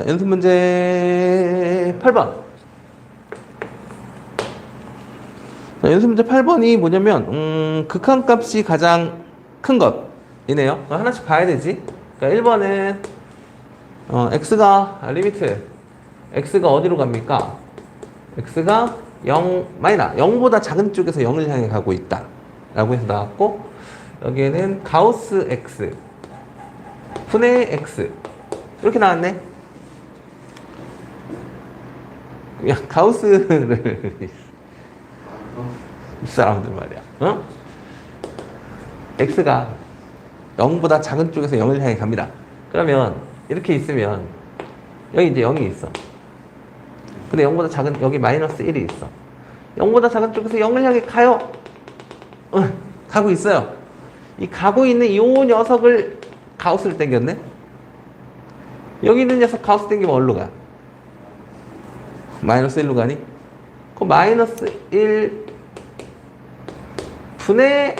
자, 연습 문제 8번. 자, 연습 문제 8번이 뭐냐면, 극한값이 가장 큰 것이네요. 하나씩 봐야 되지. 그러니까 1번은, 리미트. x가 어디로 갑니까? x가 0보다 작은 쪽에서 0을 향해 가고 있다. 라고 해서 나왔고, 여기에는 가우스 x 분의 x. 이렇게 나왔네. 야, 가우스를 이 사람들 말이야. 어? x가 0보다 작은 쪽에서 0을 향해 갑니다. 그러면 이렇게 있으면 여기 이제 0이 있어. 근데 0보다 작은 여기 마이너스 1이 있어. 0보다 작은 쪽에서 0을 향해 가요. 가고 있어요. 이 가고 있는 이 녀석을 가우스를 당겼네. 여기 있는 녀석 가우스 당기면 어디로 가? 마이너스 1로 가니? 그 마이너스 1 분의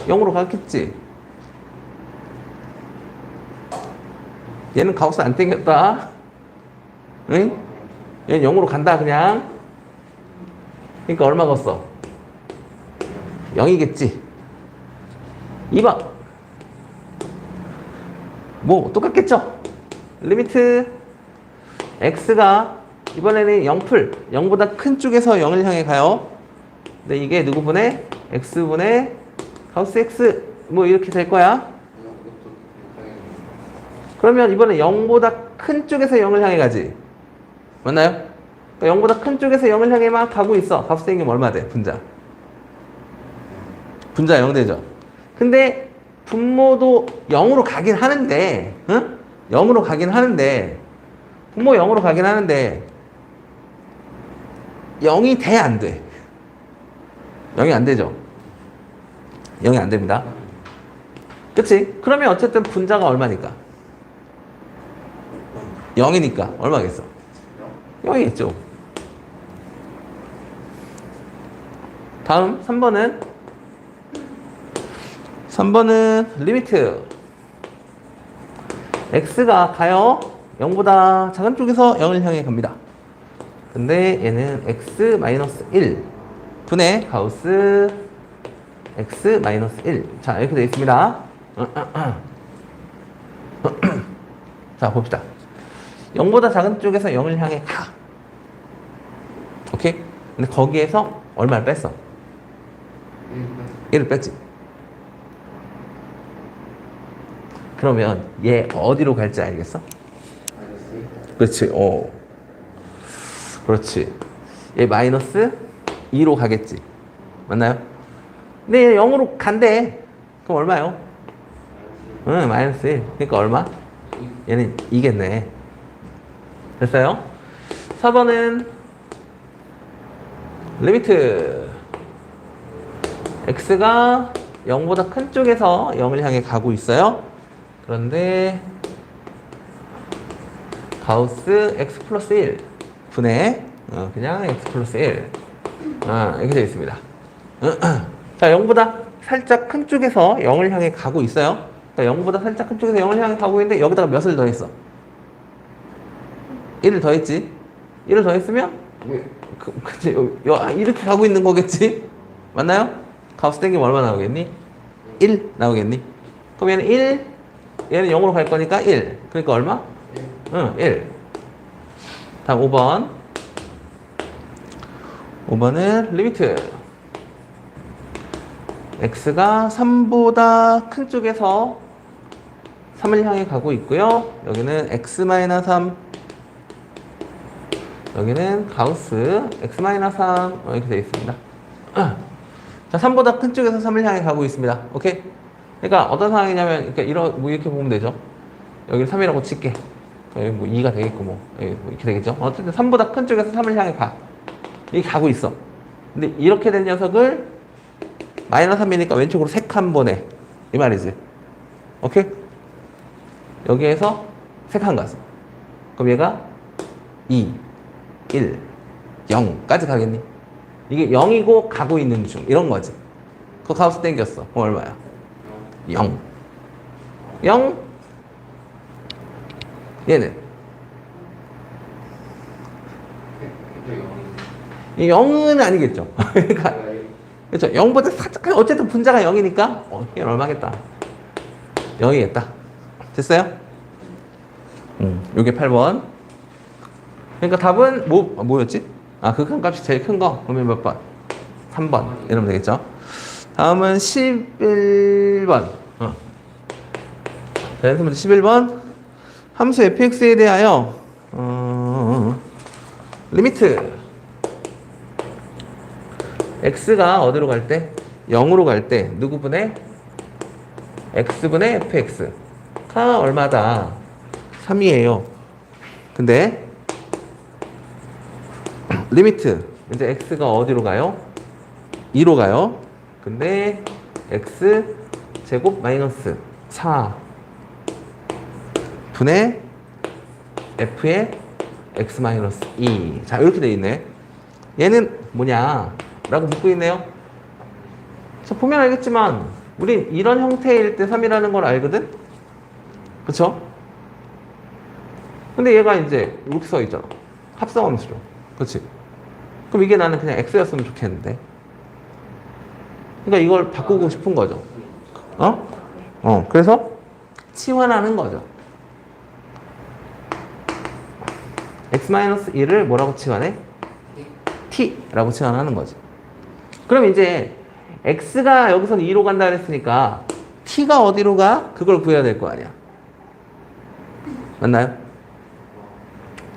0으로 갔겠지. 얘는 가우스 안 당겼다. 응? 얘는 0으로 간다 그냥. 그러니까 얼마 걷어? 0이겠지. 2번. 뭐 똑같겠죠? 리미트 x가 이번에는 0풀 0보다 큰 쪽에서 0을 향해 가요. 근데 이게 누구분의 x분의 가우스 x 뭐 이렇게 될 거야. 그러면 이번에 0보다 큰 쪽에서 0을 향해 가지. 맞나요? 그러니까 0보다 큰 쪽에서 0을 향해 막 가고 있어. 가우스 당기면 얼마 돼? 분자 0 되죠. 근데 분모도 0으로 가긴 하는데, 응? 0으로 가긴 하는데, 분모 0으로 가긴 하는데, 0이 돼, 안 돼? 0이 안 되죠? 0이 안 됩니다. 그치? 그러면 어쨌든 분자가 얼마니까? 0이니까 얼마겠어? 0이겠죠. 다음 3번은 리미트 x가 가요. 0보다 작은 쪽에서 0을 향해 갑니다. 근데 얘는 x-1 분의 가우스 x-1. 자, 이렇게 되어 있습니다. 자, 봅시다. 0보다 작은 쪽에서 0을 향해 가. 오케이? 근데 거기에서 얼마를 뺐어? 1을 뺐지. 그러면 얘 어디로 갈지 알겠어? 그렇지. 그렇지. 얘 마이너스 2로 가겠지. 맞나요? 근데 얘 0으로 간대. 그럼 얼마요? 응, 마이너스 1. 그러니까 얼마? 얘는 2겠네. 됐어요? 4번은 리미트 x가 0보다 큰 쪽에서 0을 향해 가고 있어요. 그런데 가우스 x 플러스 1 분의 그냥 x 플러스 1 이렇게 되어 있습니다. 자, 0보다 살짝 큰 쪽에서 0을 향해 가고 있어요. 그러니까 0보다 살짝 큰 쪽에서 0을 향해 가고 있는데 여기다가 몇을 더했어? 1을 더했지. 1을 더했으면 그치, 이렇게 가고 있는 거겠지. 맞나요? 가우스 땡기면 얼마 나오겠니? 1 나오겠니? 그럼 얘는 1, 얘는 0으로 갈 거니까 1. 그러니까 얼마? 응, 1. 다음 5번. 5번은 리미트 x가 3보다 큰 쪽에서 3을 향해 가고 있고요. 여기는 x-3, 여기는 가우스 x-3 이렇게 되어 있습니다. 자, 3보다 큰 쪽에서 3을 향해 가고 있습니다. 오케이? 그러니까 어떤 상황이냐면 이렇게 보면 되죠. 여기 3이라고 칠게. 여기 뭐 2가 되겠고 뭐 이렇게 되겠죠. 어쨌든 3보다 큰 쪽에서 3을 향해 가. 이게 가고 있어. 근데 이렇게 된 녀석을 마이너스 3이니까 왼쪽으로 3칸 보내. 이 말이지. 오케이? 여기에서 3칸 갔어. 그럼 얘가 2, 1, 0까지 가겠니? 이게 0이고 가고 있는 중. 이런 거지. 그 가우스 땡겼어. 그럼 얼마야? 0. 0. 얘는 이 0은 아니겠죠. 그러니까 그렇죠. 0보다 살짝 어쨌든 분자가 0이니까 이게 얼마겠다. 0이겠다. 됐어요? 요게 8번. 그러니까 답은 뭐였지? 아, 극한값이 제일 큰 거. 그러면 몇 번? 3번. 이러면 되겠죠? 다음은 11번. 자, 문제 11번. 함수 fx에 대하여 리미트 x가 어디로 갈 때? 0으로 갈 때 누구분의? x분의 fx가 얼마다? 3이에요. 근데 리미트 이제 x가 어디로 가요? 2로 가요. 근데 x 제곱 마이너스 4 분의 f의 x 마이너스 2. 자, 이렇게 돼 있네. 얘는 뭐냐? 라고 묻고 있네요. 자, 보면 알겠지만 우린 이런 형태일 때 3이라는 걸 알거든? 그쵸? 근데 얘가 이제 이렇게 써 있잖아. 합성함수로. 그치? 그럼 이게 나는 그냥 x였으면 좋겠는데. 그러니까 이걸 바꾸고 싶은 거죠. 그래서 치환하는 거죠. x-1을 뭐라고 치환해? t라고 치환하는 거지. 그럼 이제 x가 여기서는 2로 간다 그랬으니까 t가 어디로 가? 그걸 구해야 될 거 아니야. 맞나요?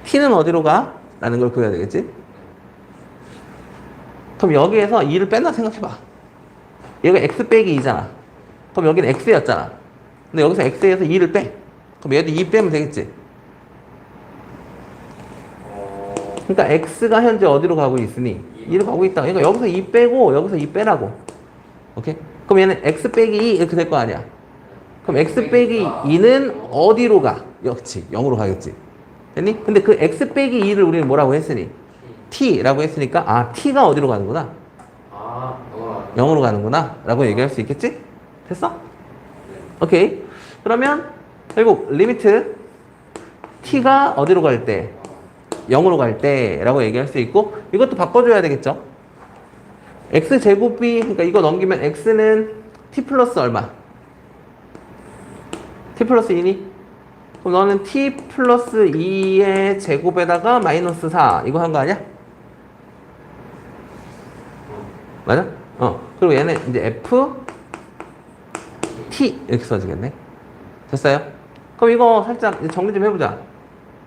t는 어디로 가? 라는 걸 구해야 되겠지? 그럼 여기에서 2를 뺀다 생각해봐. 얘가 x 빼기 2잖아. 그럼 여기는 x였잖아. 근데 여기서 x에서 2를 빼. 그럼 얘도 2 빼면 되겠지? 그러니까 x가 현재 어디로 가고 있으니 2로 가고 있다. 그러니까 여기서 2 빼고 여기서 2 빼라고. 오케이? 그럼 얘는 x 빼기 2 이렇게 될 거 아니야. 그럼 x 빼기 2는 어디로 가? 역시 0으로 가겠지. 됐니? 근데 그 x 빼기 2를 우리는 뭐라고 했으니? t라고 했으니까 아 t가 어디로 가는구나. 0으로 가는구나 라고 얘기할 수 있겠지? 됐어? 오케이. 그러면 결국 리미트 t가 어디로 갈 때? 0으로 갈 때 라고 얘기할 수 있고 이것도 바꿔줘야 되겠죠? x제곱이 그러니까 이거 넘기면 x는 t 플러스 얼마? t 플러스 2니? 그럼 너는 t 플러스 2의 제곱에다가 마이너스 4 이거 한 거 아니야? 맞아? 그리고 얘는 이제 f t 이렇게 써지겠네. 됐어요? 그럼 이거 살짝 정리 좀 해보자.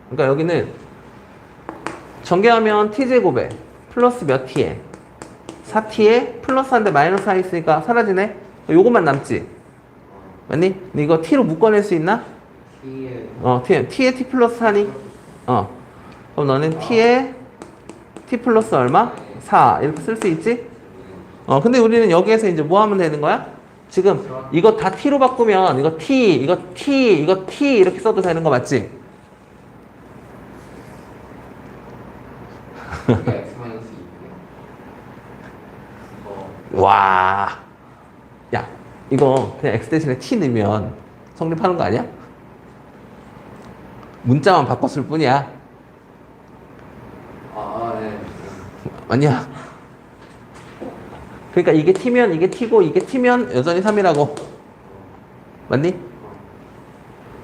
그러니까 여기는 전개하면 t제곱에 플러스 몇 t에 4t에 플러스 한데 마이너스 4 있으니까 사라지네. 요것만 남지. 맞니? 근데 이거 t로 묶어낼 수 있나? t에 t 플러스 4니? 그럼 너는 t에 t 플러스 얼마? 4 이렇게 쓸 수 있지? 근데 우리는 여기에서 이제 뭐 하면 되는 거야? 지금 이거 다 t로 바꾸면 이거 t, 이거 t, 이거 t 이렇게 써도 되는 거 맞지? 와, 야, 이거 그냥 x 대신에 t 넣으면 성립하는 거 아니야? 문자만 바꿨을 뿐이야. 네. 맞냐? 그러니까 이게 t면 이게 t고 이게 t면 여전히 3이라고. 맞니?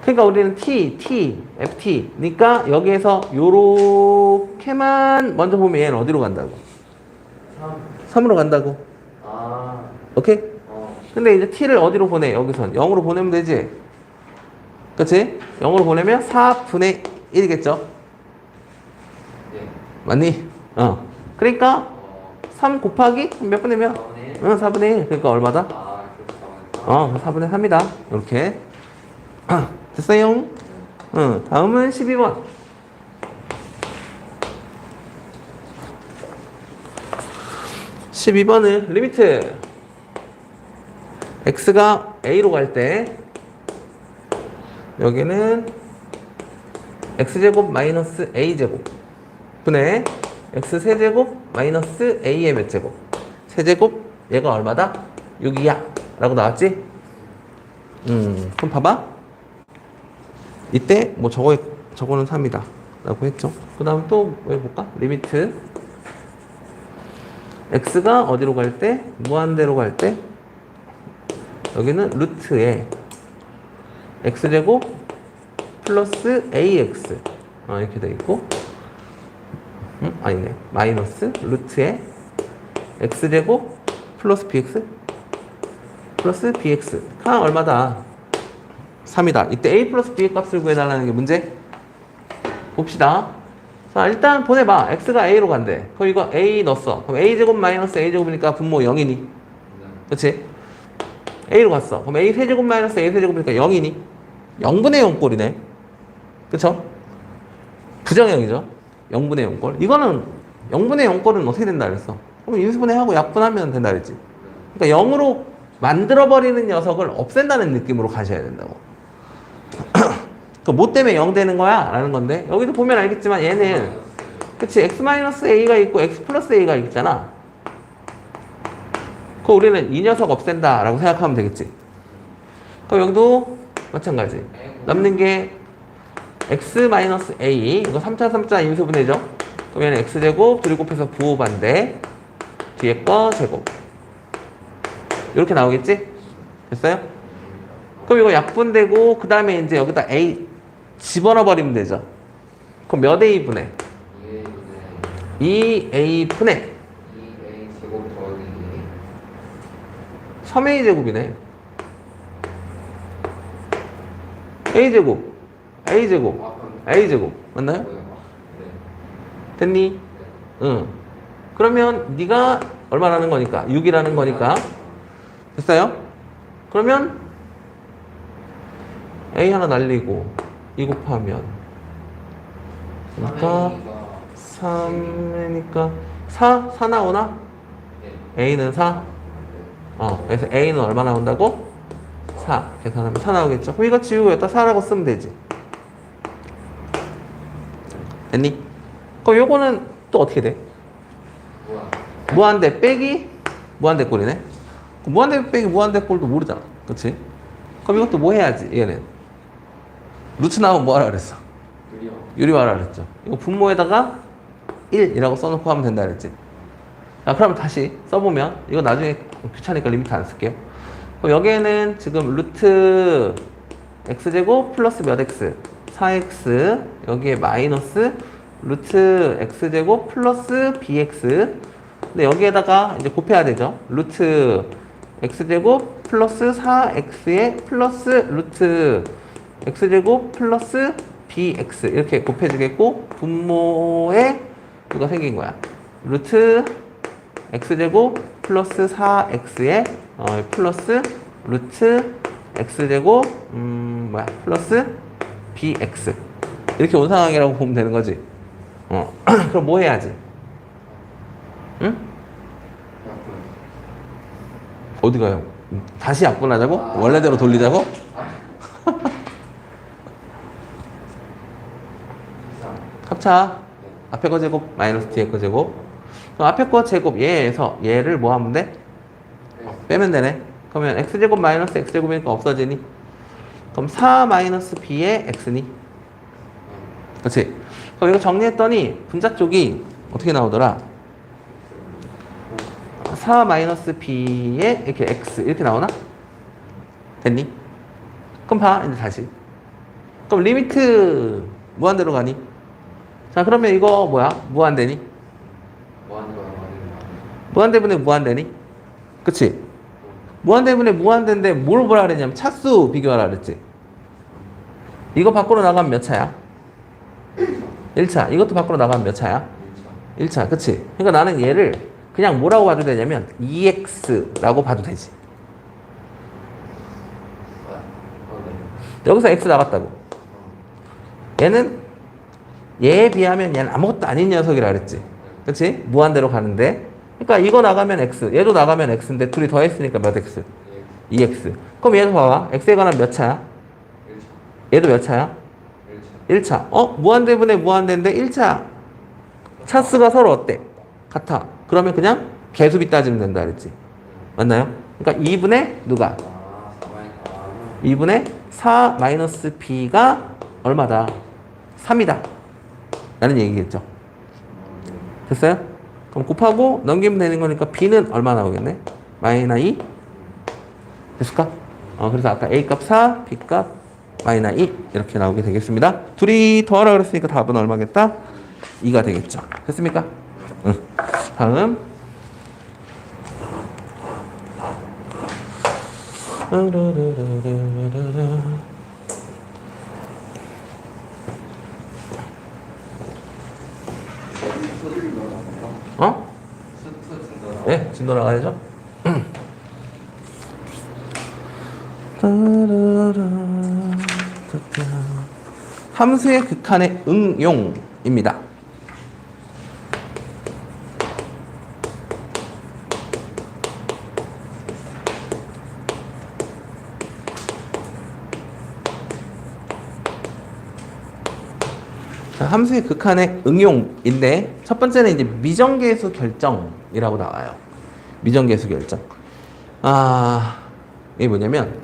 그러니까 우리는 t, ft. 그러니까 여기에서 요렇게만 먼저 보면 얘는 어디로 간다고? 3으로 간다고. 오케이? 근데 이제 t를 어디로 보내? 여기선 0으로 보내면 되지. 그치? 0으로 보내면 4분의 1이겠죠? 네. 맞니? 그러니까 3 곱하기 몇 분이면? 4분의 1. 그러니까 얼마다? 4분의 3이다. 이렇게. 됐어요? 다음은 12번. 12번은 리미트 x가 a로 갈 때 여기는 x제곱 마이너스 a제곱 분의 x세제곱 마이너스 a의 몇 제곱 세제곱 얘가 얼마다? 6이야 라고 나왔지? 그럼 봐봐 이때 뭐 저거 저거는 3이다 라고 했죠. 그 다음 또 뭐 해볼까? 리미트 x가 어디로 갈 때? 무한대로 갈 때 여기는 루트에 x제곱 플러스 ax 이렇게 돼 있고 아니네 마이너스 루트에 x제곱 플러스 bx 플러스 bx가 얼마다? 3이다. 이때 a 플러스 b의 값을 구해달라는 게 문제? 봅시다. 자, 일단 보내봐. x가 a로 간대. 그럼 이거 a 넣었어. 그럼 a제곱 마이너스 a제곱이니까 분모 0이니? 그치? a로 갔어. 그럼 a 세제곱 마이너스 a 세제곱이니까 0이니? 0분의 0꼴이네. 그쵸? 부정형이죠. 0분의 0꼴. 이거는 0분의 0꼴은 어떻게 된다 그랬어? 그럼 인수분해하고 약분하면 된다 그랬지. 그러니까 0으로 만들어버리는 녀석을 없앤다는 느낌으로 가셔야 된다고. 그 뭐 때문에 0 되는 거야? 라는 건데 여기도 보면 알겠지만 얘는 그치 x-a가 있고 x 플러스 a가 있잖아. 그 우리는 이 녀석 없앤다 라고 생각하면 되겠지. 그럼 여기도 마찬가지. 남는 게 x-a 이거 3차 3차 인수분해죠. 그러면 x제곱 둘이 곱해서 부호반대 뒤에 거 제곱 이렇게 나오겠지? 됐어요? 그럼 이거 약분되고 그 다음에 이제 여기다 a 집어넣어 버리면 되죠. 그럼 몇 a 분해? 2a 분해 2a 제곱 더하기 3a 제곱이네. a 제곱 a 제곱 a 제곱 맞나요? 네. 됐니? 응. 그러면 네가 얼마라는 거니까 6이라는 거니까 됐어요? 그러면 a 하나 날리고 2 곱하면 그러니까 3이니까 4 나오나? a는 4? 그래서 a는 얼마 나온다고? 4 계산하면 4 나오겠죠? 그럼 이거 지우고 여기다 4라고 쓰면 되지. 됐니? 그럼 요거는 또 어떻게 돼? 무한대 빼기 무한대 꼴이네. 무한대 빼기 무한대 꼴도 모르잖아. 그치? 그럼 이것도 뭐 해야지 얘는? 루트 나오면 뭐 하라 그랬어? 유리화라 그랬죠. 이거 분모에다가 1이라고 써놓고 하면 된다 그랬지. 자, 그럼 다시 써보면 이거 나중에 귀찮으니까 리미트 안 쓸게요. 그럼 여기에는 지금 루트 x제곱 플러스 몇 x? 4x 여기에 마이너스 루트 x제곱 플러스 bx 근데 여기에다가 이제 곱해야 되죠. 루트 x제곱 플러스 4x에 플러스 루트 x제곱 플러스 bx 이렇게 곱해주겠고 분모에 이거 생긴 거야. 루트 x제곱 플러스 4x에 플러스 루트 x제곱 플러스 bx 이렇게 온 상황이라고 보면 되는 거지. 그럼 뭐 해야지? 응? 어디 가요? 다시 약분하자고? 원래대로 돌리자고? 합차 앞에 거 제곱 마이너스 뒤에 거 제곱 그럼 앞에 거 제곱 얘에서 얘를 뭐 하면 돼? 빼면 되네. 그러면 x제곱 마이너스 x제곱이니까 없어지니? 그럼 4 마이너스 b의 x니? 그렇지? 그럼 이거 정리했더니 분자 쪽이 어떻게 나오더라? 4 마이너스 b의 이렇게 x 이렇게 나오나? 됐니? 그럼 봐 이제 다시 그럼 리미트 무한대로 가니? 자 그러면 이거 뭐야? 무한대니? 무한대분의 무한대니? 그치? 무한대분의 무한대인데 뭘 보라 그랬냐면 차수 비교하라 그랬지? 이거 밖으로 나가면 몇 차야? 1차 이것도 밖으로 나가면 몇 차야? 1차 그치? 그러니까 나는 얘를 그냥 뭐라고 봐도 되냐면 2x라고 봐도 되지. 여기서 x 나갔다고. 얘는 얘에 비하면 얘는 아무것도 아닌 녀석이라 그랬지. 그치? 무한대로 가는데. 그러니까 이거 나가면 x, 얘도 나가면 x인데 둘이 더했으니까 몇 x? 2x. 그럼 얘도 봐봐. x에 관한 몇 차야? 얘도 몇 차야? 1차. 무한대분의 무한대인데 1차. 차수가 서로 어때? 같아. 그러면 그냥 개수비 따지면 된다 그랬지. 맞나요? 그러니까 2분의 누가? 2분의 4 마이너스 b가 얼마다? 3이다 라는 얘기겠죠. 됐어요? 그럼 곱하고 넘기면 되는 거니까 b는 얼마 나오겠네? 마이너스 2 됐을까? 그래서 아까 a 값 4, b 값 마이너스 2 이렇게 나오게 되겠습니다. 둘이 더하라 그랬으니까 답은 얼마겠다? 2가 되겠죠. 됐습니까? 응. 다음 어? 네, 진도 나가야죠. 함수의 극한의 응용입니다. 자, 함수의 극한의 응용인데 첫 번째는 이제 미정계수 결정이라고 나와요. 미정계수 결정. 이게 뭐냐면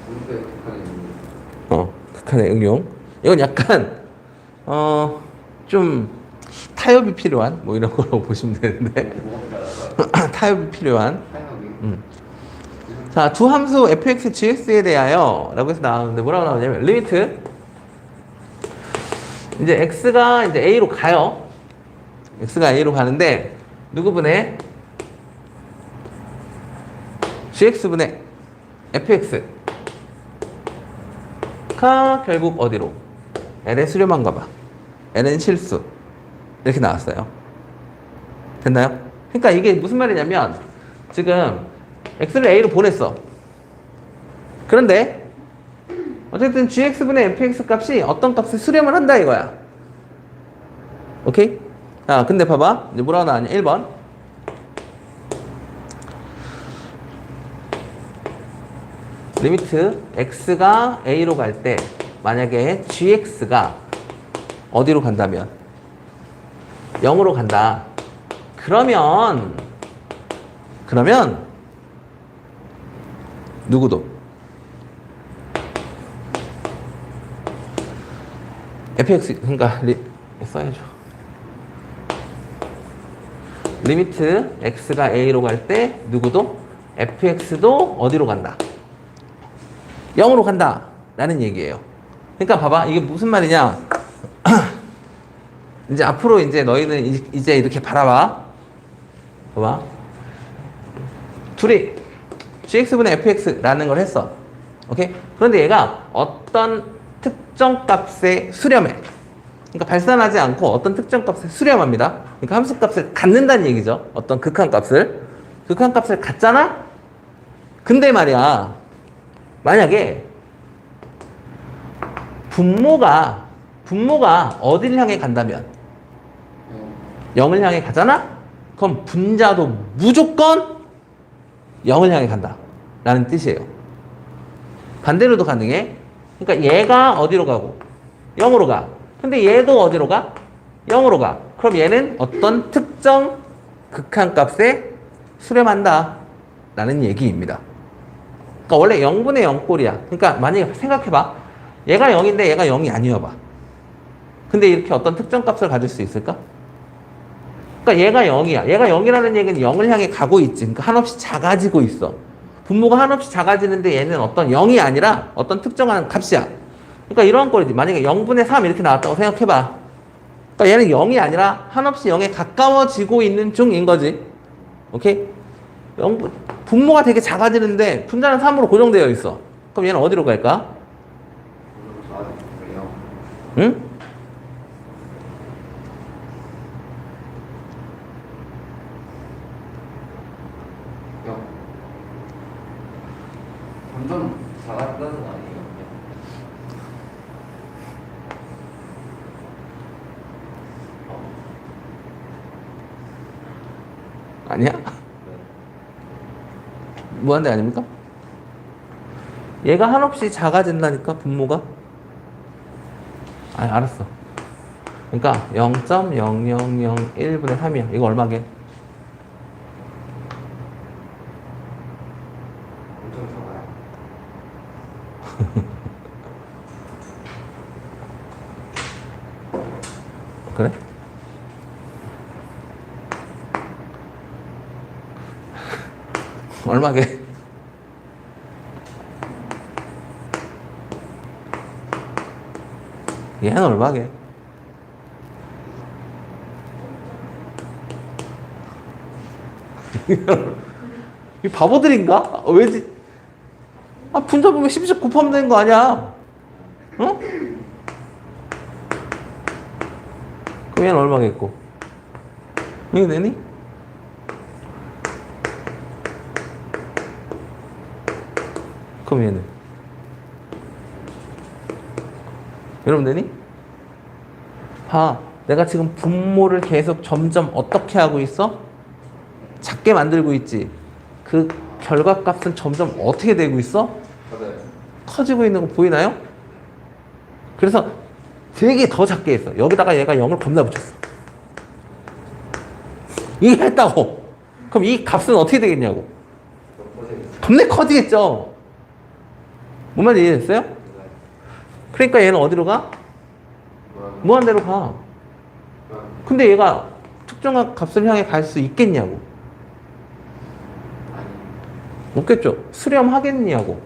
공부에 특화는 극한의 응용. 이건 약간 좀 타협이 필요한 뭐 이런 거라고 보시면 되는데 타협이 필요한. 사용이 자, 두 함수 fx, gx에 대하여 라고 해서 나오는데 뭐라고 나오냐면 리미트 이제 x가 이제 a로 가요. x가 a로 가는데 누구분의 gx분의 fx가 결국 어디로? l의 수렴한 가 봐. l은 실수. 이렇게 나왔어요. 됐나요? 그러니까 이게 무슨 말이냐면 지금 x를 a로 보냈어. 그런데 어쨌든 gx분의 fx 값이 어떤 값을 수렴을 한다 이거야. 오케이? 자, 근데 봐봐. 이제 뭐라고 나왔냐? 1번. 리미트 x가 a로 갈 때 만약에 gx가 어디로 간다면 0으로 간다. 그러면 누구도 fx 그러니까 써야죠. 리미트 x가 a로 갈 때 누구도 fx도 어디로 간다? 0으로 간다 라는 얘기예요. 그러니까 봐봐 이게 무슨 말이냐. 이제 앞으로 이제 너희는 이제 이렇게 바라봐. 봐봐. 둘이 gx분의 fx라는 걸 했어. 오케이? 그런데 얘가 어떤 특정 값에 수렴해. 그러니까 발산하지 않고 어떤 특정 값에 수렴합니다. 그러니까 함수 값을 갖는다는 얘기죠. 어떤 극한 값을. 극한 값을 갖잖아? 근데 말이야. 만약에 분모가 어디를 향해 간다면 0을 향해 가잖아? 그럼 분자도 무조건 0을 향해 간다 라는 뜻이에요. 반대로도 가능해. 그러니까 얘가 어디로 가고 0으로 가. 근데 얘도 어디로 가? 0으로 가. 그럼 얘는 어떤 특정 극한 값에 수렴한다 라는 얘기입니다. 그러니까 원래 0분의 0 꼴이야. 그러니까 만약에 생각해봐. 얘가 0인데 얘가 0이 아니어봐. 근데 이렇게 어떤 특정 값을 가질 수 있을까? 그러니까 얘가 0이야. 얘가 0이라는 얘기는 0을 향해 가고 있지. 그러니까 한없이 작아지고 있어. 분모가 한없이 작아지는데 얘는 어떤 0이 아니라 어떤 특정한 값이야. 그러니까 이러한 꼴이지. 만약에 0분의 3 이렇게 나왔다고 생각해봐. 그러니까 얘는 0이 아니라 한없이 0에 가까워지고 있는 중인 거지. 오케이? 분모가 되게 작아지는데 분자는 3으로 고정되어 있어. 그럼 얘는 어디로 갈까? 응? 점점 작아진다는 거 아니에요? 아니야? 무한대 아닙니까? 얘가 한없이 작아진다니까 분모가. 알았어. 그러니까 0.0001분의 3이야. 이거 얼마게? 엄청 작아요. 그래? 얼마게? 얘는 얼마게? 이 바보들인가? 왜지? 아, 분자 보면 10씩 곱하면 되는 거 아니야? 어? 그럼 얘는 얼마겠고? 이거 되니? 그럼 얘는? 여러분 되니? 봐. 내가 지금 분모를 계속 점점 어떻게 하고 있어? 작게 만들고 있지. 그 결과값은 점점 어떻게 되고 있어? 맞아요. 커지고 있는 거 보이나요? 그래서 되게 더 작게 했어. 여기다가 얘가 0을 겁나 붙였어. 이게 했다고. 그럼 이 값은 어떻게 되겠냐고. 겁내 커지겠죠. 뭔 말인지 이해됐어요? 그러니까 얘는 어디로 가? 무한대로 가. 근데 얘가 특정한 값을 향해 갈 수 있겠냐고. 없겠죠. 수렴하겠냐고.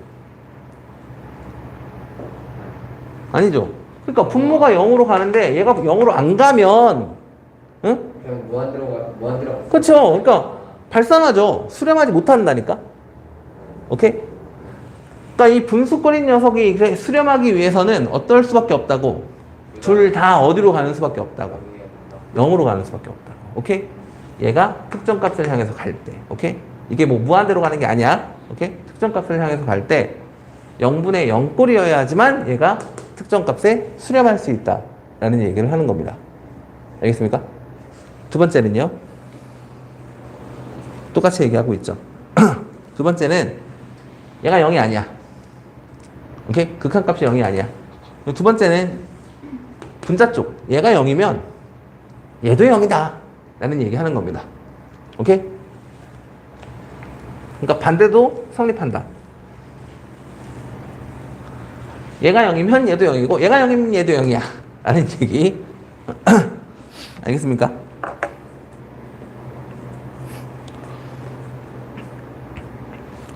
아니죠. 그러니까 분모가 0으로 가는데 얘가 0으로 안 가면, 응? 그냥 무한대로 그렇죠. 그러니까 발산하죠. 수렴하지 못한다니까. 오케이? 그러니까 이 분수거린 녀석이 수렴하기 위해서는 어떨 수밖에 없다고. 둘 다 어디로 가는 수밖에 없다고. 0으로 가는 수밖에 없다고. 오케이? 얘가 특정 값을 향해서 갈 때. 오케이? 이게 뭐 무한대로 가는 게 아니야. 오케이? 특정 값을 향해서 갈 때 0분의 0꼴이어야지만 얘가 특정 값에 수렴할 수 있다. 라는 얘기를 하는 겁니다. 알겠습니까? 두 번째는요. 똑같이 얘기하고 있죠. 두 번째는 얘가 0이 아니야. 오케이? 극한값이 0이 아니야. 두 번째는 분자 쪽. 얘가 0이면 얘도 0이다. 라는 얘기 하는 겁니다. 오케이? 그러니까 반대도 성립한다. 얘가 0이면 얘도 0이고 얘가 0이면 얘도 0이야. 라는 얘기. 알겠습니까?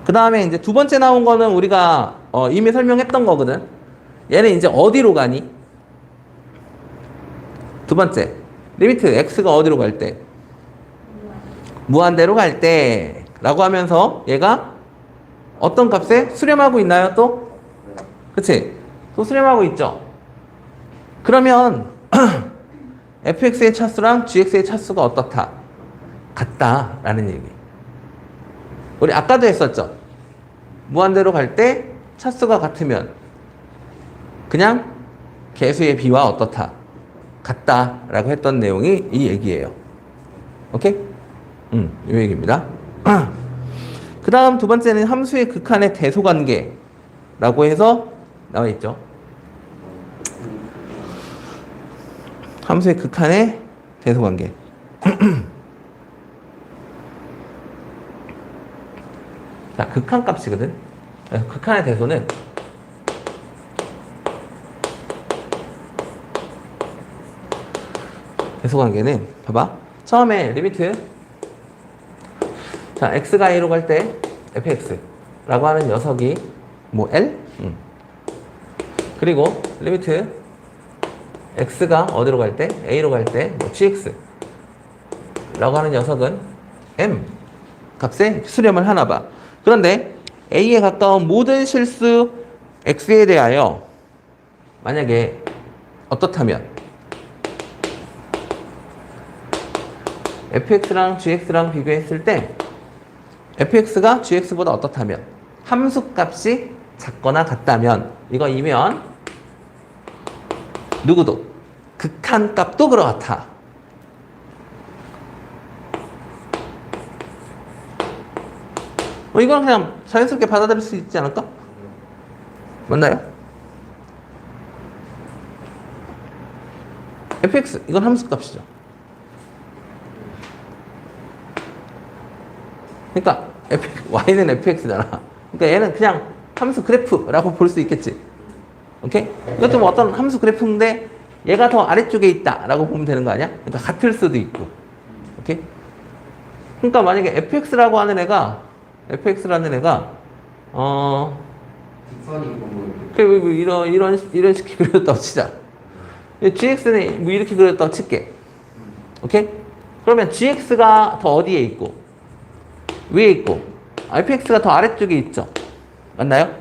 그 다음에 이제 두 번째 나온 거는 우리가 이미 설명했던 거거든. 얘는 이제 어디로 가니? 두 번째. 리미트 x가 어디로 갈 때? 무한대로 갈 때. 라고 하면서 얘가 어떤 값에 수렴하고 있나요 또? 그치? 또 수렴하고 있죠. 그러면 fx의 차수랑 gx의 차수가 어떻다? 같다. 라는 얘기. 우리 아까도 했었죠. 무한대로 갈 때 차수가 같으면 그냥 개수의 비와 어떻다? 같다. 라고 했던 내용이 이 얘기예요. 오케이? 이 얘기입니다. 그 다음 두 번째는 함수의 극한의 대소관계라고 해서 나와 있죠. 함수의 극한의 대소관계. 자, 극한값이거든. 극한의 대소는 대소관계는 봐봐. 처음에 리미트 자 x가 a로 갈 때 fx라고 하는 녀석이 뭐 L? 그리고 리미트 x가 어디로 갈 때? a로 갈 때 뭐 gx 라고 하는 녀석은 m 값에 수렴을 하나 봐. 그런데 a에 가까운 모든 실수 x에 대하여 만약에 어떻다면 fx랑 gx랑 비교했을 때 fx가 gx보다 어떻다면 함수값이 작거나 같다면 이거이면 누구도 극한값도 그렇다. 이건 그냥 자연스럽게 받아들일 수 있지 않을까? 맞나요? fx 이건 함수값이죠. 그러니까 y는 fx잖아. 그러니까 얘는 그냥 함수 그래프라고 볼 수 있겠지. 오케이? 이것도 뭐 어떤 함수 그래프인데 얘가 더 아래쪽에 있다 라고 보면 되는 거 아니야? 그러니까 같을 수도 있고. 오케이? 그러니까 만약에 fx라고 하는 애가 직선이 뭐 이런 식이 그려졌다고 치자. gx는 뭐 이렇게 그렸다고 칠게. 오케이? 그러면 gx가 더 어디에 있고 위에 있고 fx가 더 아래쪽에 있죠. 맞나요?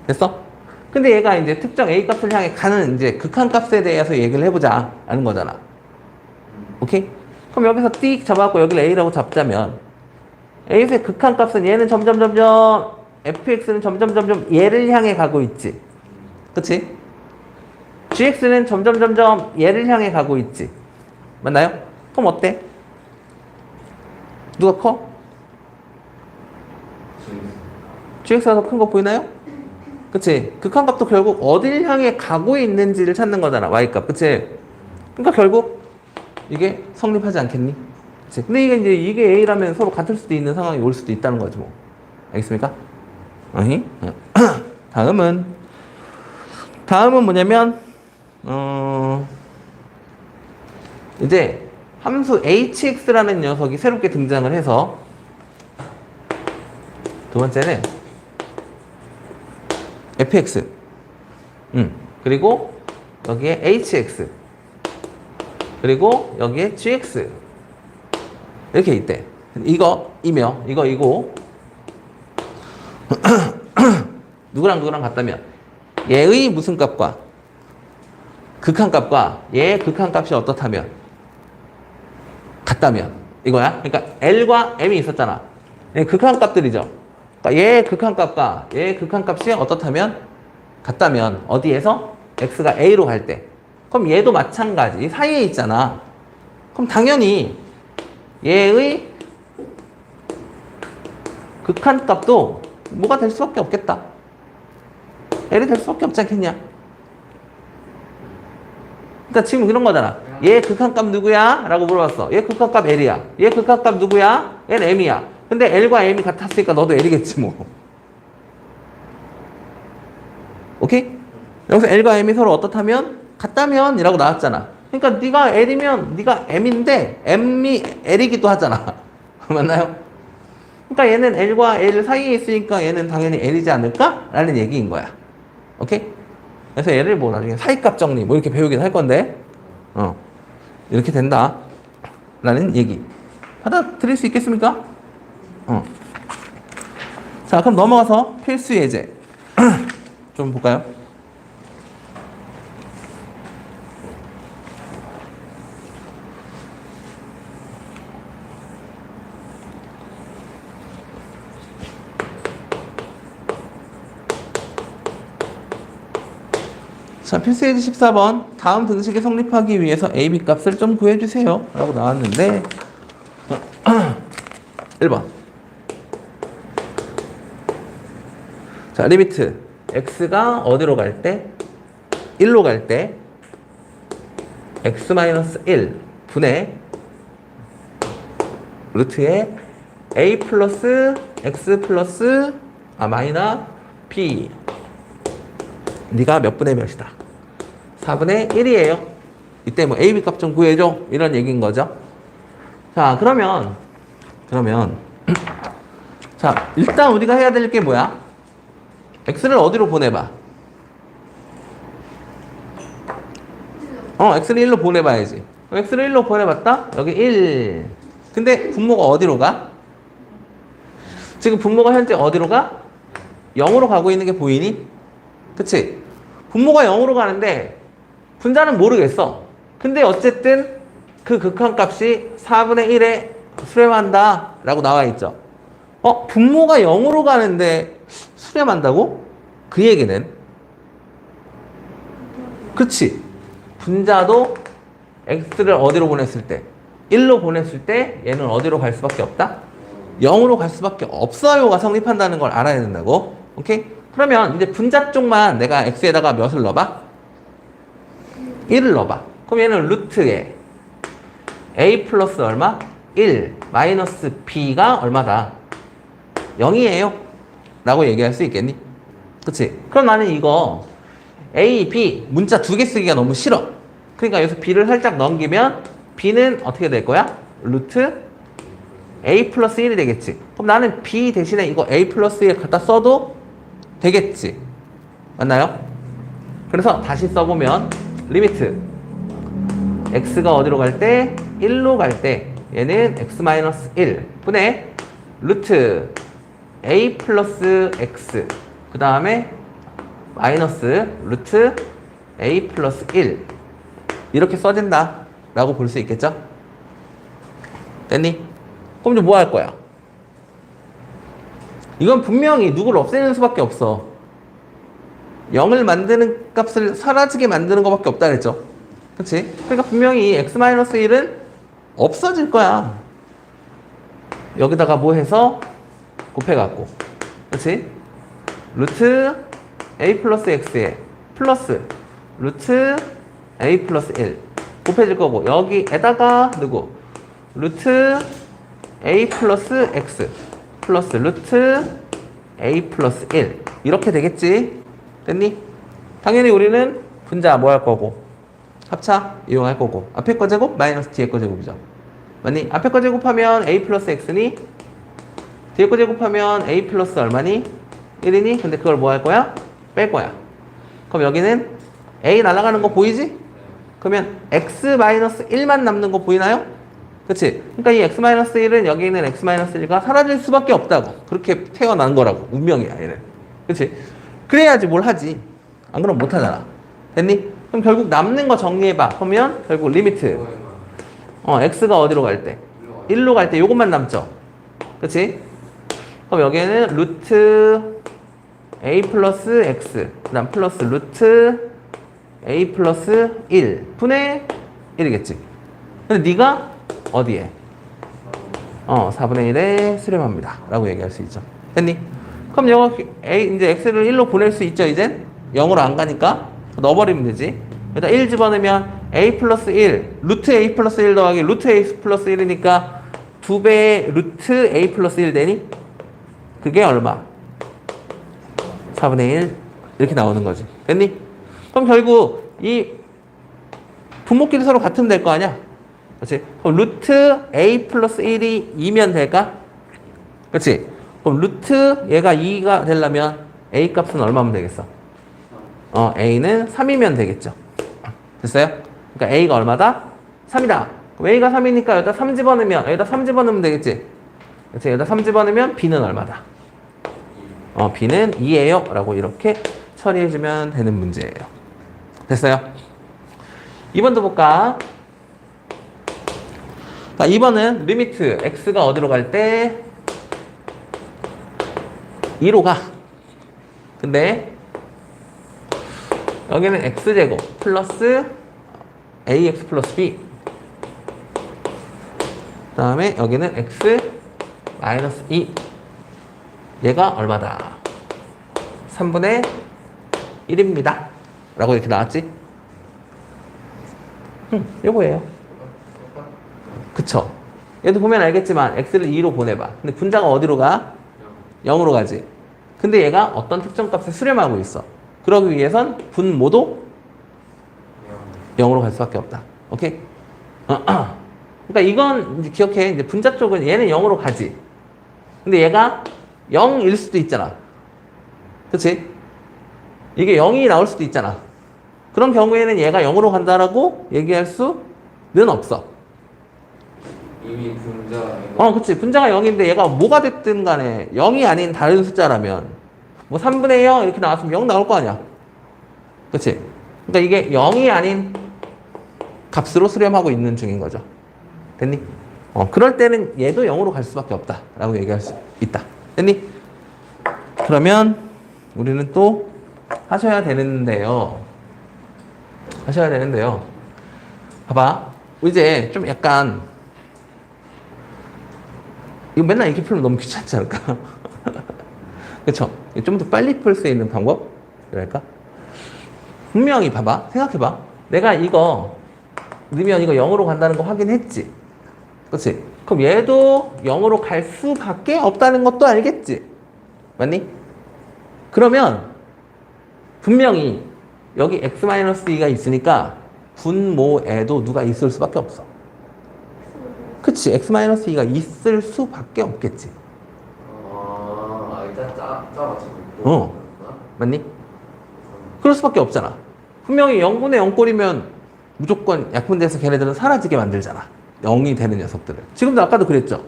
됐어? 근데 얘가 이제 특정 a 값을 향해 가는 이제 극한값에 대해서 얘기를 해보자 라는 거잖아. 오케이? 그럼 여기서 띡 잡아갖고 여기를 a라고 잡자면 a의 극한값은 얘는 점점 fx는 점점 얘를 향해 가고 있지. 그치? gx는 점점 얘를 향해 가고 있지. 맞나요? 그럼 어때? 누가 커? gx가 더 큰 거 보이나요? 그치? 극한값도 결국 어딜 향해 가고 있는지를 찾는 거잖아. y값. 그치? 그러니까 결국 이게 성립하지 않겠니? 그치? 근데 이게 a라면 서로 같을 수도 있는 상황이 올 수도 있다는 거지 뭐. 알겠습니까? 아니? 다음은 뭐냐면 이제 함수 hx라는 녀석이 새롭게 등장을 해서 두 번째는 fx 그리고 여기에 hx 그리고 여기에 gx 이렇게 있대. 이거이며 이거 누구랑 같다면 얘의 무슨 값과 극한값과 얘의 극한값이 어떻다면 같다면 이거야. 그러니까 L과 M이 있었잖아. 얘 극한값들이죠. 그러니까 얘의 극한값과 얘의 극한값이 어떻다면 같다면 어디에서 X가 A로 갈 때 그럼 얘도 마찬가지 이 사이에 있잖아. 그럼 당연히 얘의 극한값도 뭐가 될 수밖에 없겠다. L이 될 수밖에 없지 않겠냐. 그러니까 지금 이런 거잖아. 얘 극한값 누구야? 라고 물어봤어. 얘 극한값 L이야. 얘 극한값 누구야? 얘는 M이야. 근데 L과 M이 같았으니까 너도 L이겠지 뭐. 오케이? 여기서 L과 M이 서로 어떻다면? 같다면 이라고 나왔잖아. 그러니까 네가 L이면 네가 M인데 M이 L이기도 하잖아. 맞나요? 그러니까 얘는 L과 L 사이에 있으니까 얘는 당연히 L이지 않을까? 라는 얘기인 거야. 오케이? 그래서 얘를 뭐 나중에 사이값 정리 뭐 이렇게 배우긴 할 건데 이렇게 된다 라는 얘기 받아들일 수 있겠습니까? 자 그럼 넘어가서 필수 예제 좀 볼까요? 자, 필수 예제 14번. 다음 등식이 성립하기 위해서 AB 값을 좀 구해주세요. 라고 나왔는데, 1번. 자, 리미트. x가 어디로 갈 때? 1로 갈 때, x-1 분의 루트에 a 플러스 x 플러스 마이너 b. 네가 몇 분의 몇이다? 4분의 1이에요. 이때 뭐 AB 값 좀 구해줘. 이런 얘기인 거죠. 자, 그러면 자, 일단 우리가 해야 될 게 뭐야? x를 어디로 보내봐? x를 1로 보내봐야지. x를 1로 보내봤다? 여기 1. 근데 분모가 어디로 가? 지금 분모가 현재 어디로 가? 0으로 가고 있는 게 보이니? 그치? 분모가 0으로 가는데 분자는 모르겠어. 근데 어쨌든 그 극한값이 4분의 1에 수렴한다 라고 나와 있죠. 분모가 0으로 가는데 수렴한다고? 그 얘기는 그치? 분자도 x를 어디로 보냈을 때? 1로 보냈을 때 얘는 어디로 갈 수밖에 없다? 0으로 갈 수밖에 없어요가 성립한다는 걸 알아야 된다고. 오케이? 그러면 이제 분자 쪽만 내가 x에다가 몇을 넣어봐? 1을 넣어봐. 그럼 얘는 루트에 a 플러스 얼마? 1 마이너스 b가 얼마다? 0이에요 라고 얘기할 수 있겠니? 그치? 그럼 나는 이거 A, B 문자 두 개 쓰기가 너무 싫어. 그러니까 여기서 B를 살짝 넘기면 B는 어떻게 될 거야? 루트 A 플러스 1이 되겠지. 그럼 나는 B 대신에 이거 A 플러스 1 갖다 써도 되겠지. 맞나요? 그래서 다시 써보면 리미트 x가 어디로 갈 때? 1로 갈 때 얘는 x-1 분의 루트 a 플러스 x 그 다음에 마이너스 루트 a 플러스 1 이렇게 써진다 라고 볼 수 있겠죠? 됐니? 그럼 이제 뭐 할 거야? 이건 분명히 누구를 없애는 수밖에 없어. 0을 만드는 값을 사라지게 만드는 것밖에 없다 그랬죠? 그치? 그러니까 분명히 x-1은 없어질 거야. 여기다가 뭐 해서 곱해갖고. 그치? 루트 a 플러스 x에 플러스 루트 a 플러스 1 곱해질 거고 여기에다가 누구? 루트 a 플러스 x 플러스 루트 a 플러스 1 이렇게 되겠지? 됐니? 당연히 우리는 분자 뭐 할 거고 합차 이용할 거고 앞에 거 제곱 마이너스 뒤에 거 제곱이죠. 맞니? 앞에 거 제곱하면 a 플러스 x니 뒤에 거 제곱하면 a 플러스 얼마니? 1이니? 근데 그걸 뭐 할 거야? 뺄 거야. 그럼 여기는 a 날아가는 거 보이지? 그러면 x 마이너스 1만 남는 거 보이나요? 그치? 그러니까 이 x 마이너스 1은 여기 있는 x 마이너스 1가 사라질 수밖에 없다고. 그렇게 태어난 거라고. 운명이야 얘는. 그치? 그래야지 뭘 하지. 안 그러면 못 하잖아. 됐니? 그럼 결국 남는 거 정리해봐. 그러면 결국 리미트 x가 어디로 갈 때? 1로 갈 때 요것만 남죠. 그치? 그럼 여기에는 루트 a 플러스 x 그 다음 플러스 루트 a 플러스 1 분의 1이겠지. 근데 네가 어디에? 4분의 1에 수렴합니다 라고 얘기할 수 있죠. 됐니? 그럼 여기 a 이제 x를 1로 보낼 수 있죠. 이젠 0으로 안 가니까 넣어버리면 되지. 일단 1 집어넣으면 a 플러스 1 루트 a 플러스 1 더하기 루트 a 플러스 1이니까 2배 루트 a 플러스 1 되니? 그게 얼마? 4분의 1 이렇게 나오는 거지. 됐니? 그럼 결국 이 분모끼리 서로 같으면 될 거 아니야? 그렇지? 그럼 루트 a 플러스 1이 2면 될까? 그렇지? 그럼 루트 얘가 2가 되려면 a 값은 얼마면 되겠어? a는 3이면 되겠죠. 됐어요? 그러니까 a가 얼마다? 3이다. 그럼 a가 3이니까 여기다 3 집어넣으면 여기다 3 집어넣으면 되겠지? 그렇지? 여기다 3 집어넣으면 b는 얼마다? b는 2예요 라고 이렇게 처리해주면 되는 문제예요. 됐어요? 2번도 볼까? 자, 2번은 리미트 x가 어디로 갈 때 2로 가. 근데 여기는 x제곱 플러스 ax 플러스 b 그 다음에 여기는 x 마이너스 2 얘가 얼마다? 3분의 1입니다 라고 이렇게 나왔지? 요거예요. 그쵸? 얘도 보면 알겠지만 x를 2로 보내봐. 근데 분자가 어디로 가? 0으로 가지. 근데 얘가 어떤 특정 값에 수렴하고 있어. 그러기 위해선 분모도 0으로 갈 수밖에 없다. 오케이? 그러니까 이건 이제 기억해. 이제 분자 쪽은 얘는 0으로 가지. 근데 얘가 0일 수도 있잖아. 그치? 이게 0이 나올 수도 있잖아. 그런 경우에는 얘가 0으로 간다라고 얘기할 수는 없어. 이미 분자 그치. 분자가 0인데 얘가 뭐가 됐든 간에 0이 아닌 다른 숫자라면 뭐 3분의 0 이렇게 나왔으면 0 나올 거 아니야. 그치? 그러니까 이게 0이 아닌 값으로 수렴하고 있는 중인 거죠. 됐니? 그럴 때는 얘도 0으로 갈 수밖에 없다 라고 얘기할 수 있다. 됐니? 그러면 우리는 또 하셔야 되는데요. 봐봐. 이제 좀 약간 이거 맨날 이렇게 풀면 너무 귀찮지 않을까? 그쵸? 좀 더 빨리 풀 수 있는 방법? 그럴까? 분명히 봐봐. 생각해봐. 내가 이거 넣으면 이거 0으로 간다는 거 확인했지? 그치? 그럼 얘도 0으로 갈 수밖에 없다는 것도 알겠지? 맞니? 그러면 분명히 여기 x-2가 있으니까 분모에도 누가 있을 수밖에 없어. 그치? x-2가 있을 수밖에 없겠지. 일단 짜맞춰. 맞니? 그럴 수밖에 없잖아. 분명히 0분의 0꼴이면 무조건 약분돼서 걔네들은 사라지게 만들잖아. 0이 되는 녀석들을. 지금도 아까도 그랬죠.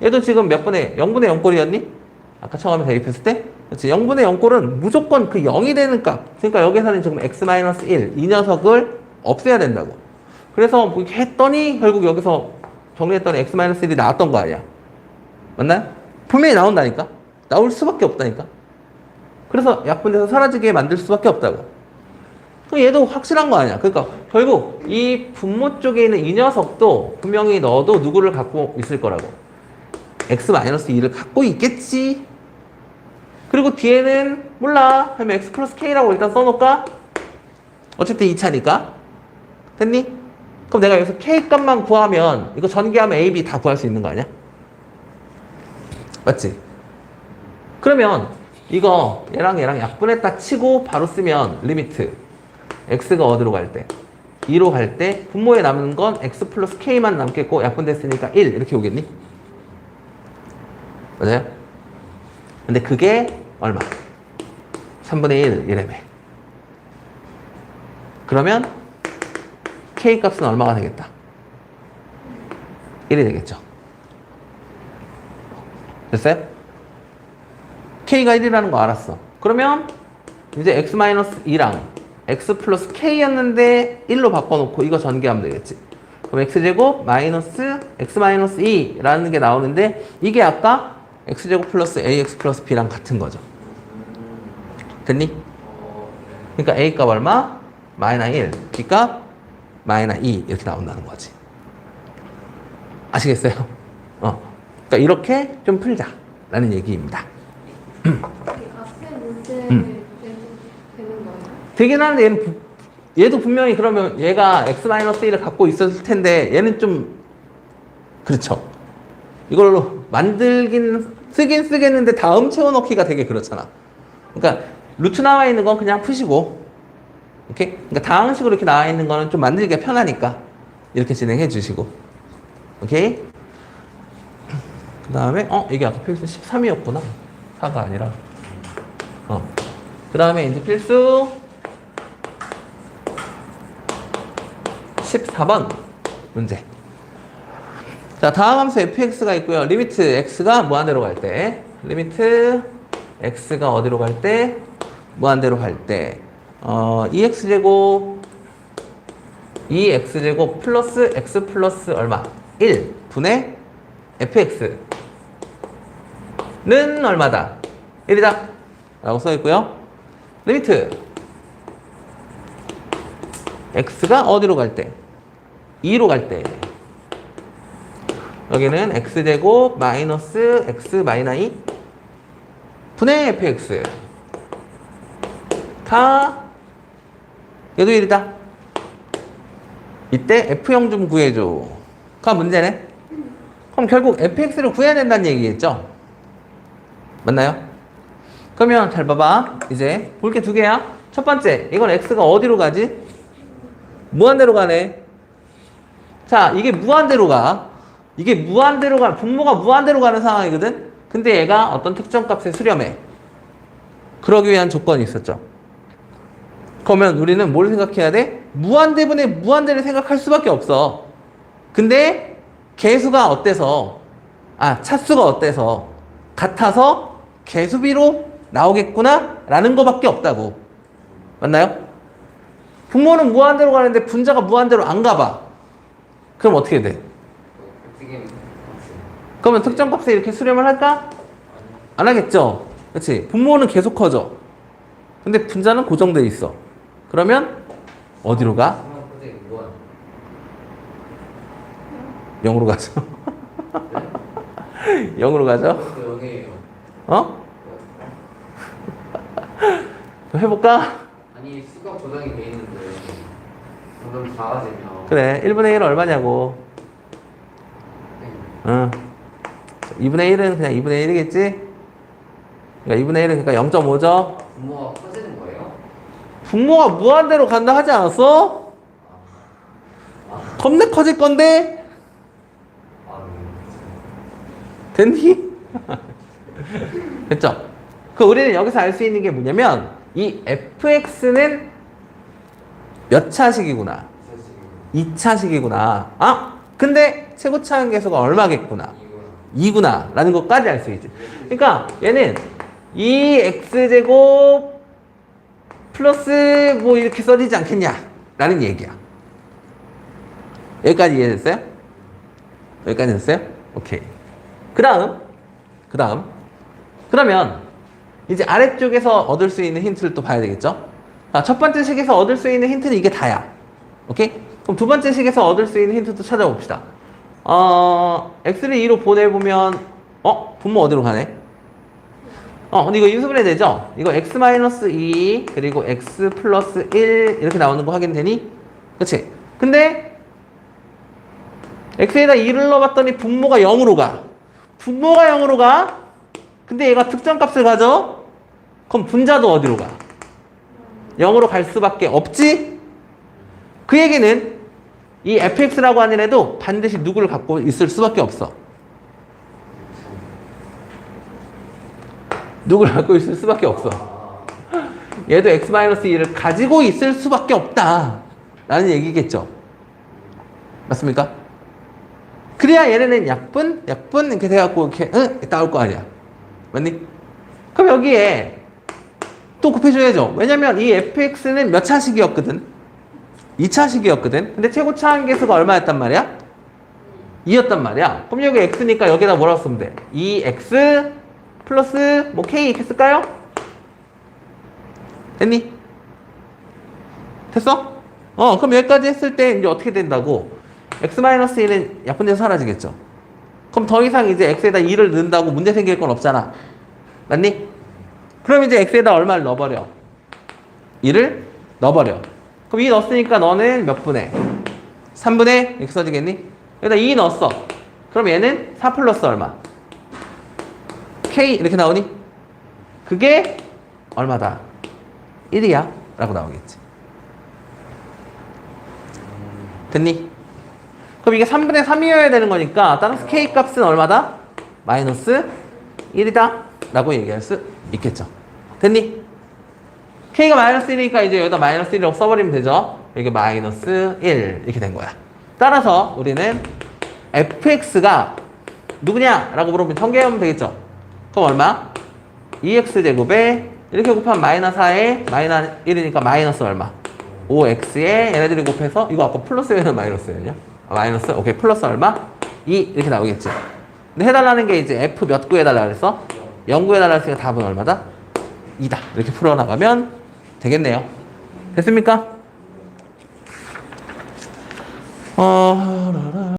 얘도 지금 몇 분의 0분의 0꼴이었니? 아까 처음에 대입했을 때? 그렇지. 0분의 0꼴은 무조건 그 0이 되는 값. 그러니까 여기서는 지금 x-1 이 녀석을 없애야 된다고. 그래서 뭐 이렇게 했더니 결국 여기서 정리했더니 x-1이 나왔던 거 아니야. 맞나요? 분명히 나온다니까. 나올 수밖에 없다니까. 그래서 약분돼서 사라지게 만들 수밖에 없다고. 얘도 확실한 거 아니야. 그러니까 결국 이 분모 쪽에 있는 이 녀석도 분명히 너도 누구를 갖고 있을 거라고. x-2를 갖고 있겠지. 그리고 뒤에는 몰라. 그러면 x 플러스 k라고 일단 써놓을까? 어쨌든 2차니까. 됐니? 그럼 내가 여기서 k 값만 구하면 이거 전개하면 a, b 다 구할 수 있는 거 아니야? 맞지? 그러면 이거 얘랑 약분했다 치고 바로 쓰면 리미트 x가 어디로 갈 때? 2로 갈 때 분모에 남는 건 x 플러스 k만 남겠고 약분됐으니까 1 이렇게 오겠니? 맞아요? 근데 그게 얼마? 3분의 1 이래매. 그러면 k 값은 얼마가 되겠다? 1이 되겠죠. 됐어요? k가 1이라는 거 알았어. 그러면 이제 x-2랑 x 플러스 k였는데 1로 바꿔놓고 이거 전개하면 되겠지. 그럼 x제곱 마이너스 x-2라는 게 나오는데 이게 아까 x제곱 플러스 ax 플러스 b랑 같은 거죠. 됐니? 그러니까 a 값 얼마? 마이너 1, b 값 마이너 2 이렇게 나온다는 거지. 아시겠어요? 그러니까 이렇게 좀 풀자라는 얘기입니다. 앞에 문제 되는 거예요? 되긴 하는데 얘도 분명히 그러면 얘가 x-1을 갖고 있었을 텐데 얘는 좀 그렇죠. 이걸로 쓰긴 쓰겠는데 다음 채워넣기가 되게 그렇잖아. 그러니까 루트 나와 있는 건 그냥 푸시고, 오케이? 그러니까 다항식으로 이렇게 나와 있는 거는 좀 만들기가 편하니까 이렇게 진행해 주시고, 오케이? 그 다음에 이게 아까 필수 13이었구나. 4가 아니라. 그 다음에 이제 필수 14번 문제. 자, 다음 함수 fx가 있고요. 리미트 x가 무한대로 갈 때, 리미트 x가 어디로 갈 때? 무한대로 갈 때, 2x제곱 플러스 x 플러스 얼마? 1 분의 fx는 얼마다? 1이다 라고 써있고요. 리미트 x가 어디로 갈 때? 2로 갈 때 여기는 x제곱 마이너스 x 마이너 2 분의 fx 다 얘도 1이다. 이때 f형 좀 구해줘 가 문제네. 그럼 결국 fx를 구해야 된다는 얘기겠죠? 맞나요? 그러면 잘 봐봐. 이제 볼 게 두 개야. 첫 번째, 이건 x가 어디로 가지? 무한대로 가네. 자, 이게 무한대로 가. 분모가 무한대로 가는 상황이거든? 근데 얘가 어떤 특정 값에 수렴해. 그러기 위한 조건이 있었죠. 그러면 우리는 뭘 생각해야 돼? 무한대분의 무한대를 생각할 수밖에 없어. 근데 개수가 어때서, 차수가 어때서, 같아서 개수비로 나오겠구나? 라는 거밖에 없다고. 맞나요? 분모는 무한대로 가는데 분자가 무한대로 안 가봐. 그럼 어떻게 돼? 그러면 특정 값에 이렇게 수렴을 할까? 안 하겠죠? 그렇지? 분모는 계속 커져. 근데 분자는 고정돼 있어. 그러면 어디로 가? 0으로 가죠. 0으로 가죠? 좀 해볼까? 아니 수가 고정이 돼 있는데 점점 작아지면 그래, 1분의 1은 얼마냐고. 2분의 1은 그냥 2분의 1이겠지? 그러니까 2분의 1은 그러니까 0.5죠? 분모가 커지는 거예요? 분모가 무한대로 간다 하지 않았어? 겁내 커질 건데? 아, 됐니? 됐죠? 그 우리는 여기서 알 수 있는 게 뭐냐면 이 fx는 몇 차식이구나. 2차식이구나. 아, 근데 최고차항 계수가 얼마겠구나. 2구나 라는 것까지 알 수 있지. 그러니까 얘는 2x제곱 플러스 뭐 이렇게 써지지 않겠냐 라는 얘기야. 여기까지 이해됐어요? 여기까지 됐어요? 오케이. 그러면 이제 아래쪽에서 얻을 수 있는 힌트를 또 봐야 되겠죠? 아, 첫 번째 식에서 얻을 수 있는 힌트는 이게 다야. 오케이? 그럼 두 번째 식에서 얻을 수 있는 힌트도 찾아봅시다. x를 2로 보내보면 분모 어디로 가네? 근데 이거 인수분해 되죠? 이거 x-2 그리고 x 플러스 1 이렇게 나오는 거 확인되니? 그치? 근데 x에다 2를 넣어봤더니 분모가 0으로 가. 분모가 0으로 가? 근데 얘가 특정값을 가져? 그럼 분자도 어디로 가? 0으로 갈 수밖에 없지? 그 얘기는 이 fx라고 하는 애도 반드시 누구를 갖고 있을 수밖에 없어. 누구를 갖고 있을 수밖에 없어. 얘도 x-2를 가지고 있을 수밖에 없다 라는 얘기겠죠. 맞습니까? 그래야 얘네는 약분 이렇게 돼갖고 이렇게 나올 거 아니야. 맞니? 그럼 여기에 또 곱해줘야죠. 왜냐면 이 fx는 몇 차식이었거든? 2차식이었거든? 근데 최고차항 계수가 얼마였단 말이야? 2였단 말이야. 그럼 여기 x니까 여기다 뭐라고 쓰면 돼? 2x 플러스 뭐 k 이렇게 쓸까요? 됐니? 됐어? 그럼 여기까지 했을 때 이제 어떻게 된다고? x-1은 약분돼서 사라지겠죠. 그럼 더 이상 이제 x에다 2를 넣는다고 문제 생길 건 없잖아. 맞니? 그럼 이제 x에다 얼마를 넣어버려? 2를 넣어버려. 그럼 2 넣었으니까 너는 몇 분의? 3분의? 이렇게 써지겠니? 여기다 2 넣었어. 그럼 얘는 4 플러스 얼마? k 이렇게 나오니? 그게 얼마다? 1이야 라고 나오겠지. 됐니? 그럼 이게 3분의 3이어야 되는 거니까 따라서 k 값은 얼마다? 마이너스 1이다 라고 얘기할 수 있겠죠. 됐니? k가 마이너스 1이니까 이제 여기다 마이너스 1이라고 써버리면 되죠. 이게 마이너스 1 이렇게 된 거야. 따라서 우리는 fx가 누구냐? 라고 물어보면 전개하면 되겠죠. 그럼 얼마? 2x제곱에 이렇게 곱하면 마이너스 4에 마이너스 1이니까 마이너스 얼마? 5x에 얘네들이 곱해서 이거 아까 플러스에는 마이너스였냐? 마이너스 오케이 플러스 얼마? 2 이렇게 나오겠지. 근데 해달라는 게 이제 f 몇 구해달라 그랬어? 0 구해달라 했으니까 답은 얼마다? 2다. 이렇게 풀어나가면 되겠네요. 됐습니까?